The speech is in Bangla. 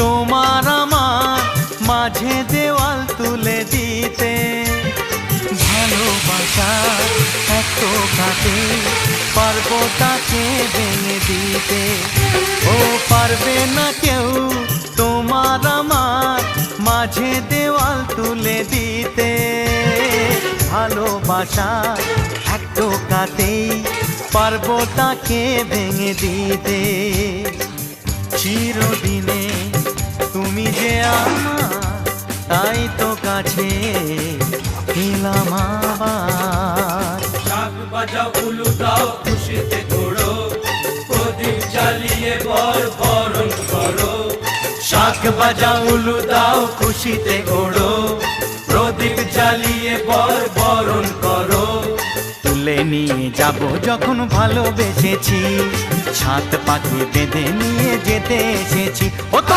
তোমার আমার মাঝে দেওয়াল তুলে দিতে। ভালোবাসা এত কাটে পারবো তাকে ভেঙে দিতে। ও পারবে না কেউ তোমার আমার মাঝে দেওয়াল তুলে দিতে। ভালোবাসা এত কাটেই পারবো তাকে ভেঙে দিতে। চিরদিনে তুমি যে আমার, তাই তো কাছে এলাম আবার। শাক বাজাও উলু দাও খুশিতে ঘোড়ো, প্রদীপ জ্বালিয়ে বরণ করো। শাক বাজাও উলু দাও খুশিতে ঘোড়ো, প্রদীপ জ্বালিয়ে বরণ করো। তুলে নিয়ে যাব যখন ভালোবেসেছি, ছাদ পাখি বেঁধে নিয়ে যেতে এসেছি। ও তো